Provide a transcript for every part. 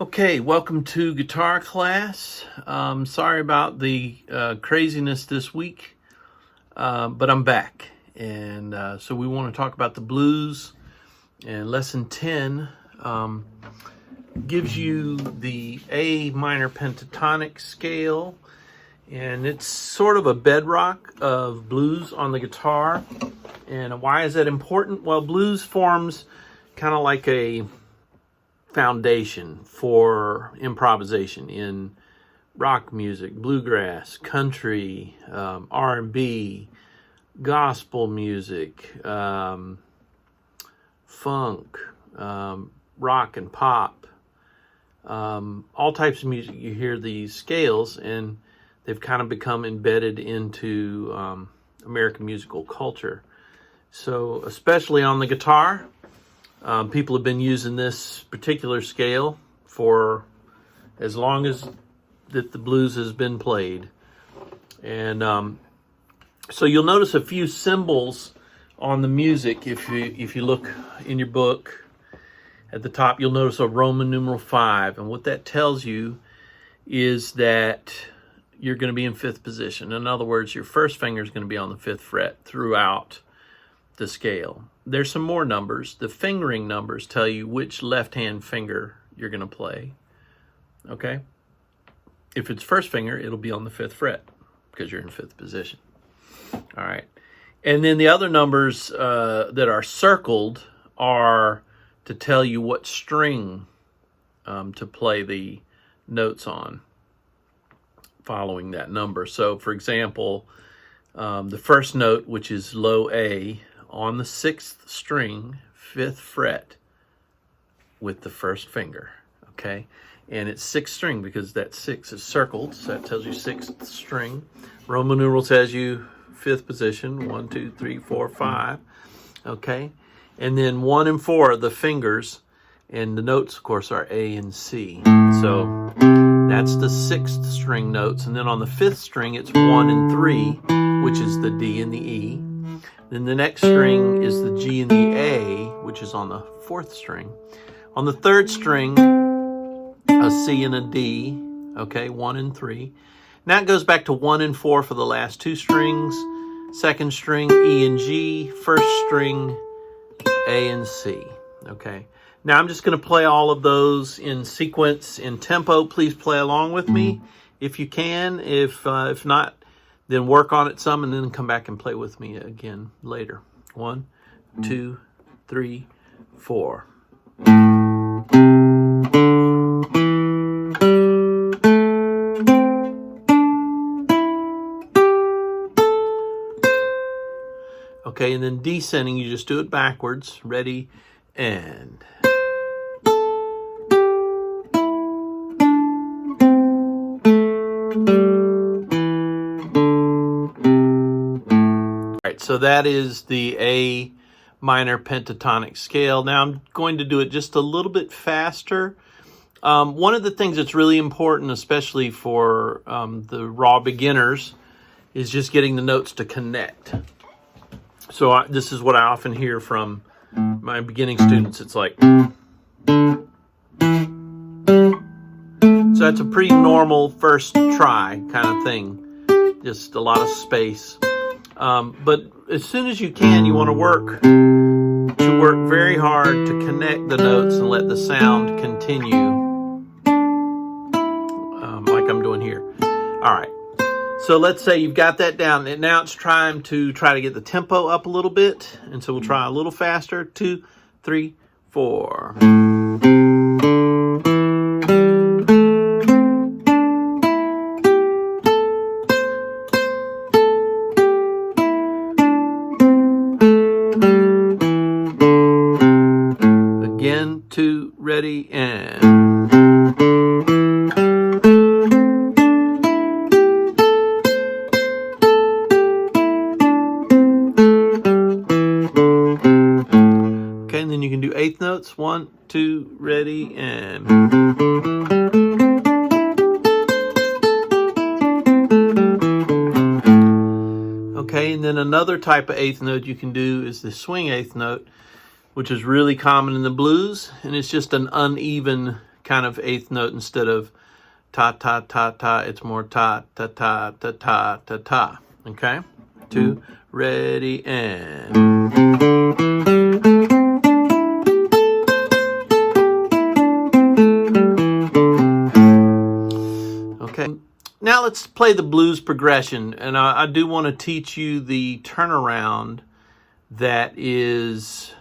Okay, welcome to guitar class. Sorry about the craziness this week, but I'm back. And so we want to talk about the blues. And lesson 10 gives you the A minor pentatonic scale. And it's sort of a bedrock of blues on the guitar. And why is that important? Well, blues forms kind of like a foundation for improvisation in rock music, bluegrass, country, R&B, gospel music, funk, rock and pop, all types of music. You hear these scales and they've kind of become embedded into American musical culture. So especially on the guitar, people have been using this particular scale for as long as that the blues has been played. And so you'll notice a few symbols on the music. If you look in your book at the top, you'll notice a Roman numeral 5. And what that tells you is that you're going to be in 5th position. In other words, your first finger is going to be on the 5th fret throughout the scale. There's some more numbers. The fingering numbers tell you which left-hand finger you're going to play. Okay? If it's first finger, it'll be on the 5th fret because you're in 5th position. All right. And then the other numbers that are circled are to tell you what string to play the notes on following that number. So, for example, the first note, which is low A, on the 6th string, 5th fret with the first finger, okay? And it's 6th string because that 6 is circled, so that tells you 6th string. Roman numeral tells you 5th position, 1, 2, 3, 4, 5, okay? And then 1 and 4 are the fingers, and the notes, of course, are A and C. So that's the 6th string notes, and then on the 5th string, it's 1 and 3, which is the D and the E. Then the next string is the G and the A, which is on the 4th string. On the 3rd string, a C and a D, okay, 1 and 3. Now it goes back to 1 and 4 for the last 2 strings. 2nd string, E and G. 1st string, A and C, okay. Now I'm just going to play all of those in sequence, in tempo. Please play along with me if you can. If not, then work on it some and then come back and play with me again later. 1, 2, 3, 4. Okay, and then descending, you just do it backwards. Ready, and... So that is the A minor pentatonic scale. Now I'm going to do it just a little bit faster. One of the things that's really important, especially for the raw beginners, is just getting the notes to connect. So this is what I often hear from my beginning students. It's like... So that's a pretty normal first try kind of thing. Just a lot of space. But as soon as you can, you want to work very hard to connect the notes and let the sound continue, like I'm doing here. All right. So let's say you've got that down, and now it's time to try to get the tempo up a little bit. And so we'll try a little faster. 2, 3, 4. Again, 2, ready, and... Okay, and then you can do 8th notes. 1, 2, ready, and... Okay, and then another type of 8th note you can do is the swing 8th note, which is really common in the blues, and it's just an uneven kind of eighth note instead of ta ta ta ta. It's more ta ta ta ta ta ta ta. Okay, 2, ready, and. Okay, now let's play the blues progression, and I do want to teach you the turnaround that is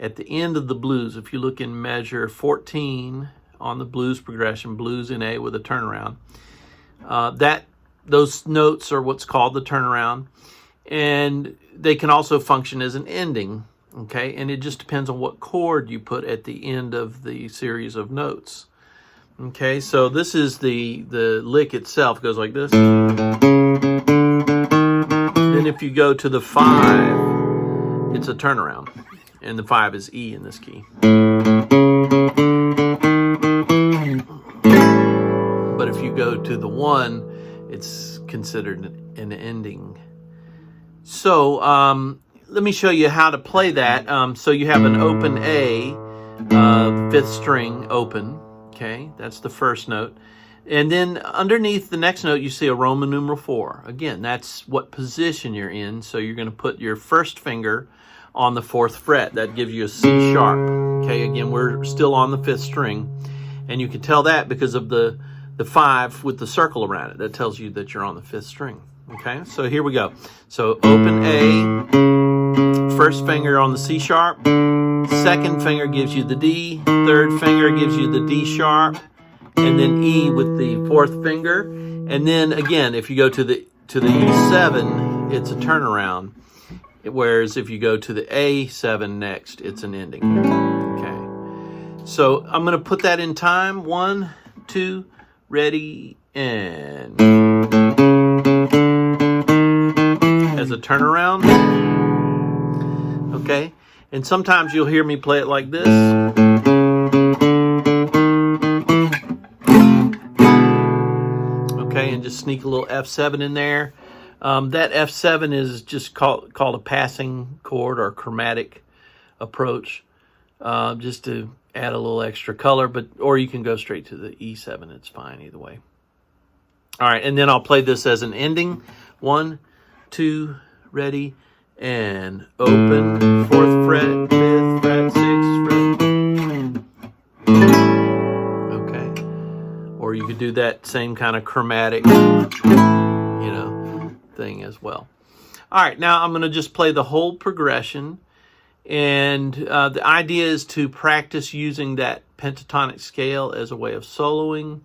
at the end of the blues. If you look in measure 14 on the blues progression, blues in A with a turnaround, those notes are what's called the turnaround, and they can also function as an ending. Okay, and it just depends on what chord you put at the end of the series of notes. Okay, so this is the lick itself. It goes like this. Then if you go to the 5, it's a turnaround, and the 5 is E in this key. But if you go to the 1, it's considered an ending. So let me show you how to play that. So you have an open A, 5th string open. Okay, that's the first note. And then underneath the next note, you see a Roman numeral 4. Again, that's what position you're in. So you're going to put your first finger on the 4th fret. That gives you a C sharp. Okay, again, we're still on the 5th string. And you can tell that because of the 5 with the circle around it. That tells you that you're on the 5th string. Okay, so here we go. So open A, first finger on the C sharp, second finger gives you the D, third finger gives you the D sharp, and then E with the 4th finger. And then again, if you go to the E7, it's a turnaround. Whereas if you go to the A7 next, it's an ending. Okay, so I'm going to put that in time. 1, 2, ready, and. As a turnaround. Okay, and sometimes you'll hear me play it like this. Okay, and just sneak a little F7 in there. That F7 is just called a passing chord or chromatic approach, just to add a little extra color. Or you can go straight to the E7. It's fine either way. All right, and then I'll play this as an ending. 1, 2, ready, and open, 4th fret, 5th fret, 6th fret. Okay, or you could do that same kind of chromatic, thing as well. All right, now I'm going to just play the whole progression, and the idea is to practice using that pentatonic scale as a way of soloing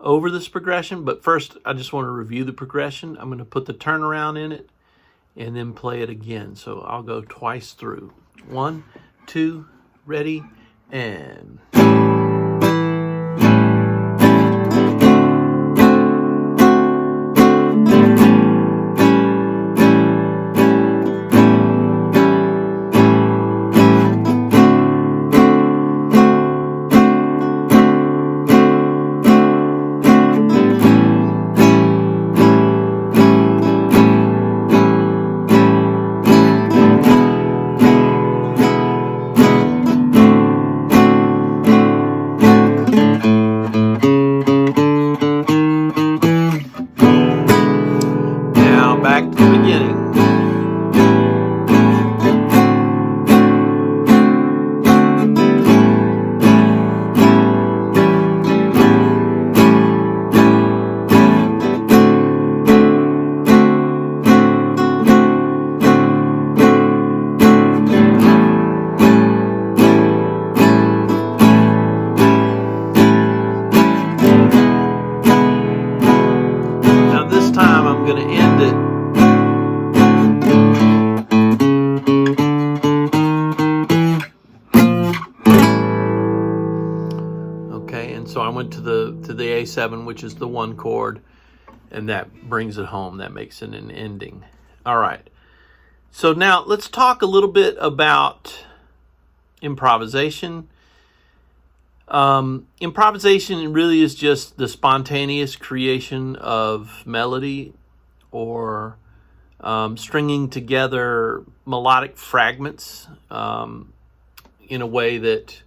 over this progression. But first, I just want to review the progression. I'm going to put the turnaround in it and then play it again. So I'll go twice through. 1, 2, ready, and. Back to the beginning. Now this time I'm going to end it. So I went to the A7, which is the 1 chord, and that brings it home. That makes it an ending. All right. So now let's talk a little bit about improvisation. Improvisation really is just the spontaneous creation of melody or stringing together melodic fragments in a way that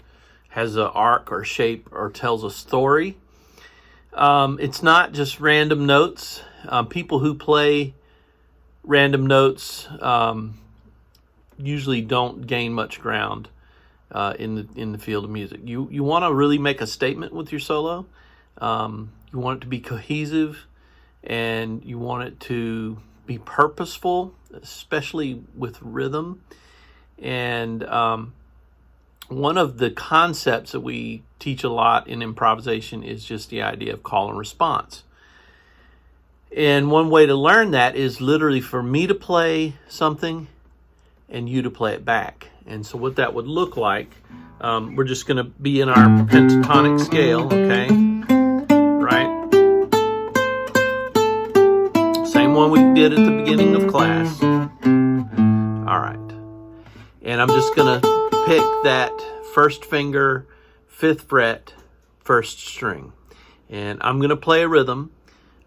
has an arc or shape or tells a story. It's not just random notes. People who play random notes usually don't gain much ground in the field of music. You want to really make a statement with your solo. You want it to be cohesive, and you want it to be purposeful, especially with rhythm. And one of the concepts that we teach a lot in improvisation is just the idea of call and response. And one way to learn that is literally for me to play something and you to play it back. And so what that would look like, we're just going to be in our pentatonic scale, okay? Right? Same one we did at the beginning of class. All right. And I'm just going to pick that first finger, 5th fret, 1st string. And I'm going to play a rhythm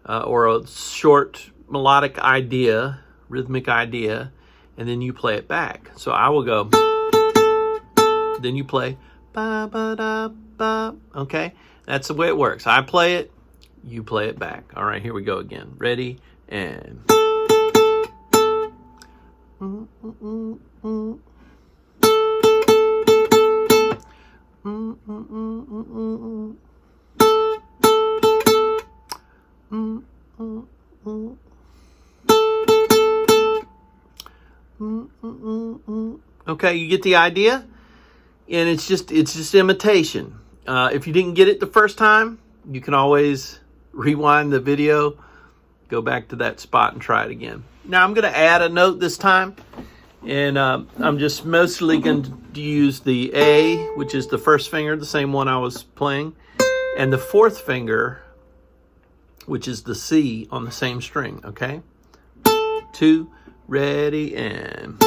or a short melodic idea, rhythmic idea, and then you play it back. So I will go, then you play, ba ba da ba. Okay? That's the way it works. I play it, you play it back. All right, here we go again. Ready? And okay, you get the idea? And it's just imitation. If you didn't get it the first time, you can always rewind the video, go back to that spot and try it again. Now I'm going to add a note this time, and I'm just mostly going to use the A, which is the first finger, the same one I was playing, and the 4th finger, which is the C on the same string, okay? 2, ready, and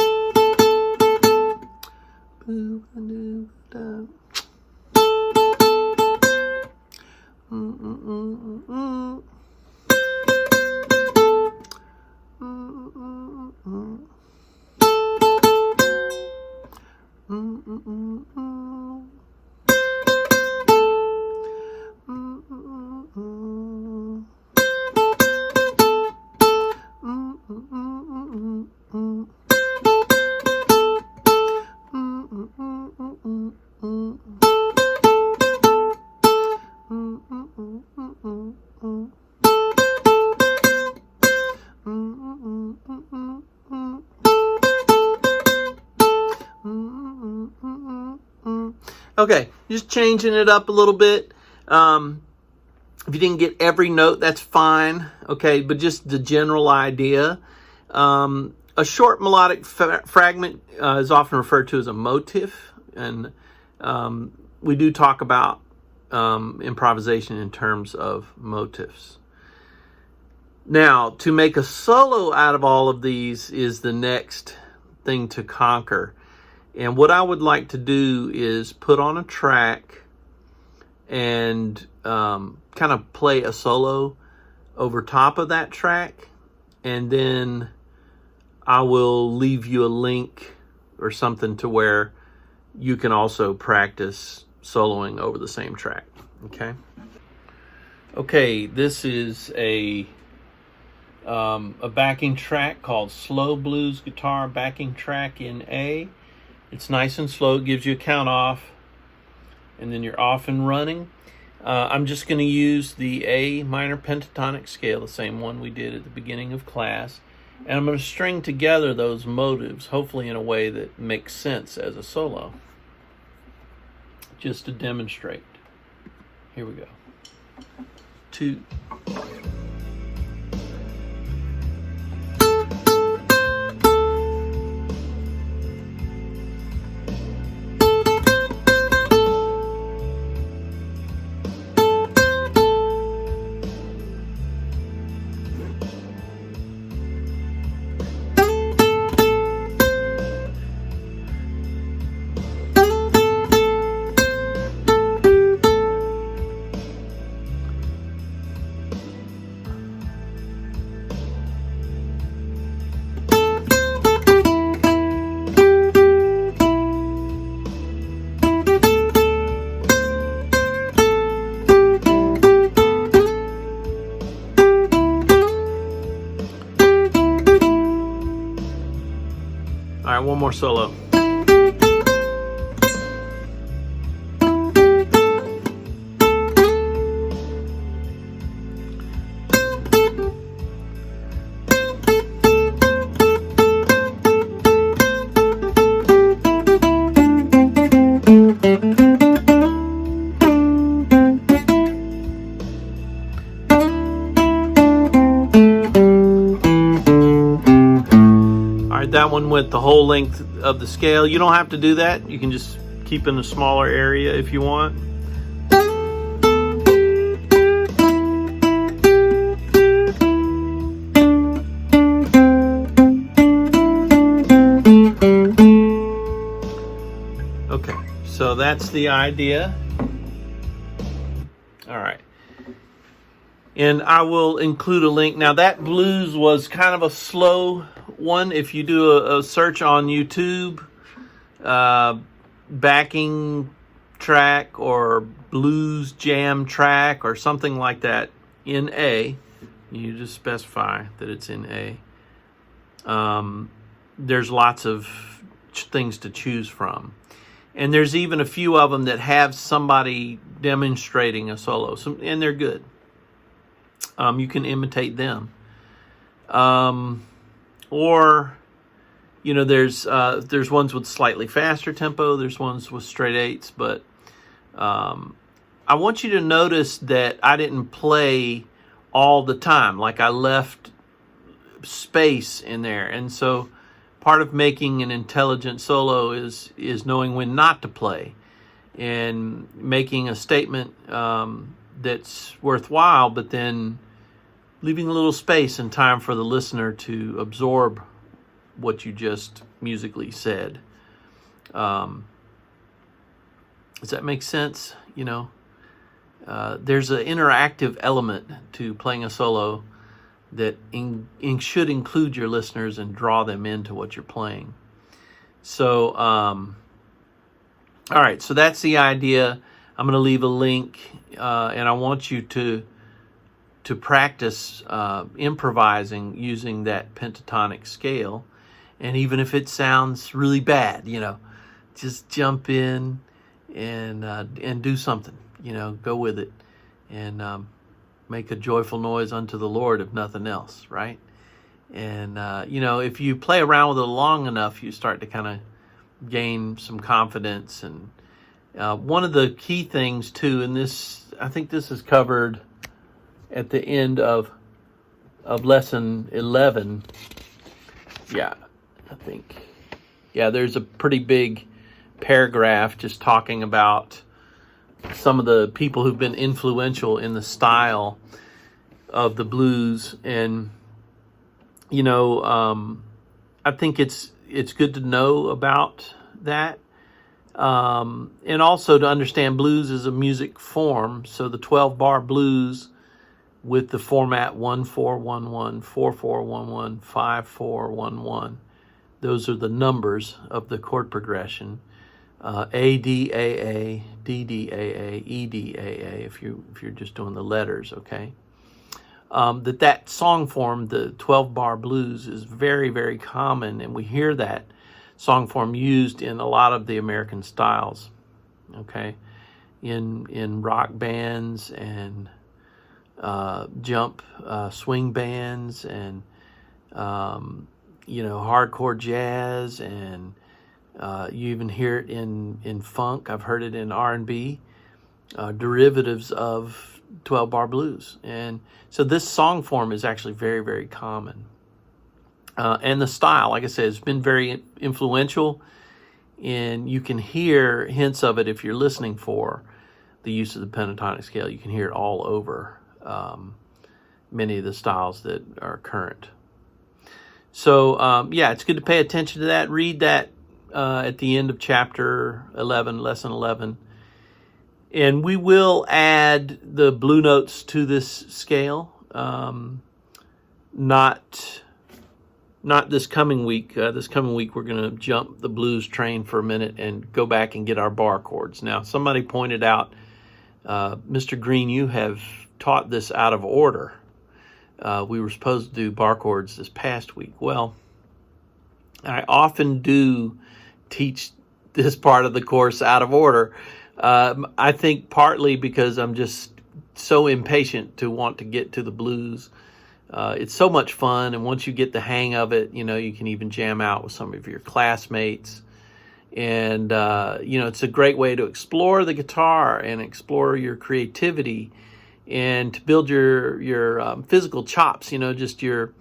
okay, just changing it up a little bit. If you didn't get every note, that's fine. Okay, but just the general idea. A short melodic fragment is often referred to as a motif, and we do talk about improvisation in terms of motifs. Now, to make a solo out of all of these is the next thing to conquer. And what I would like to do is put on a track and kind of play a solo over top of that track, and then I will leave you a link or something to where you can also practice soloing over the same track. Okay, this is a backing track called Slow Blues Guitar Backing Track in A. It's nice and slow. It gives you a count off, and then you're off and running. I'm just going to use the A minor pentatonic scale, the same one we did at the beginning of class, and I'm going to string together those motives, hopefully in a way that makes sense as a solo, just to demonstrate. Here we go. 2. one more solo. That one went the whole length of the scale. You don't have to do that. You can just keep in a smaller area if you want. Okay, so that's the idea. All right. And I will include a link. Now that blues was kind of a slow one. If you do a search on YouTube, backing track or blues jam track or something like that in A, you just specify that it's in A. There's lots of things to choose from. And there's even a few of them that have somebody demonstrating a solo, and they're good. You can imitate them. Or, you know, there's ones with slightly faster tempo. There's ones with straight eights. But I want you to notice that I didn't play all the time. Like I left space in there. And so part of making an intelligent solo is knowing when not to play and making a statement that's worthwhile, but then leaving a little space and time for the listener to absorb what you just musically said. Does that make sense? You know, there's an interactive element to playing a solo that should include your listeners and draw them into what you're playing. So, all right, so that's the idea. I'm going to leave a link, and I want you to practice improvising using that pentatonic scale. And even if it sounds really bad, you know, just jump in and do something, you know, go with it and make a joyful noise unto the Lord, if nothing else, right? And, you know, if you play around with it long enough, you start to kind of gain some confidence. And one of the key things, too, and this, I think this is covered at the end of lesson 11. Yeah, I think. Yeah, there's a pretty big paragraph just talking about some of the people who've been influential in the style of the blues. And, you know, I think it's good to know about that. And also to understand blues as a music form. So the 12-bar blues with the format 1-4-1-1, 4-4-1-1, 5-4-1-1. Those are the numbers of the chord progression. A, D, A, A, D, D, A, A, E, D, A, A, if you're just doing the letters, okay? That song form, the 12-bar blues, is very, very common, and we hear that song form used in a lot of the American styles, okay? In rock bands and jump swing bands and you know, hardcore jazz, and you even hear it in funk. I've heard it in R&B, derivatives of 12-bar blues. And so this song form is actually very, very common. And the style, like I said, has been very influential, and you can hear hints of it if you're listening for the use of the pentatonic scale. You can hear it all over many of the styles that are current. So, yeah, it's good to pay attention to that. Read that at the end of chapter 11, lesson 11. And we will add the blue notes to this scale. Not this coming week. This coming week, we're going to jump the blues train for a minute and go back and get our bar chords. Now, somebody pointed out, Mr. Green, you have taught this out of order. We were supposed to do bar chords this past week. Well, I often do teach this part of the course out of order. I think partly because I'm just so impatient to want to get to the blues. It's so much fun, and once you get the hang of it, you can even jam out with some of your classmates. And, it's a great way to explore the guitar and explore your creativity and to build your physical chops, just your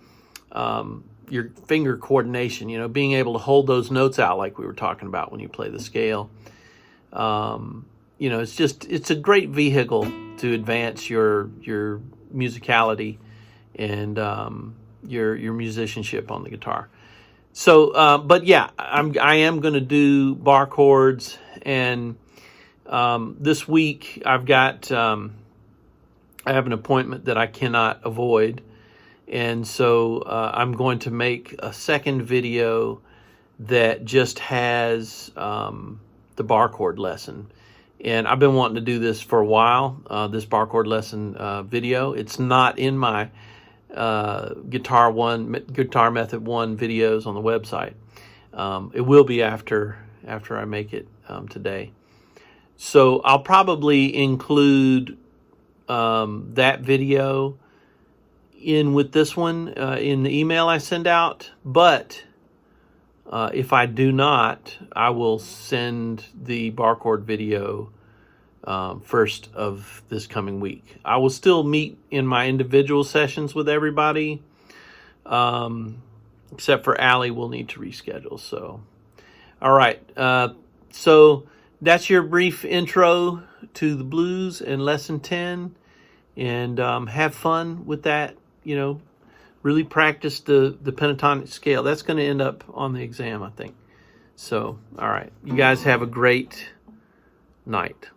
finger coordination, being able to hold those notes out like we were talking about when you play the scale. It's a great vehicle to advance your musicality and your musicianship on the guitar. So, but yeah, I am going to do bar chords, and this week I've got I have an appointment that I cannot avoid, and so I'm going to make a second video that just has the bar chord lesson. And I've been wanting to do this for a while, this bar chord lesson video. It's not in my Guitar Method 1 videos on the website. It will be after I make it today. So I'll probably include that video in with this one in the email I send out. But if I do not, I will send the bar chord video first of this coming week. I will still meet in my individual sessions with everybody, except for Allie will need to reschedule. So, all right. So that's your brief intro to the blues and lesson 10, and have fun with that. Really practice the pentatonic scale. That's going to end up on the exam, I think. So, all right. You guys have a great night.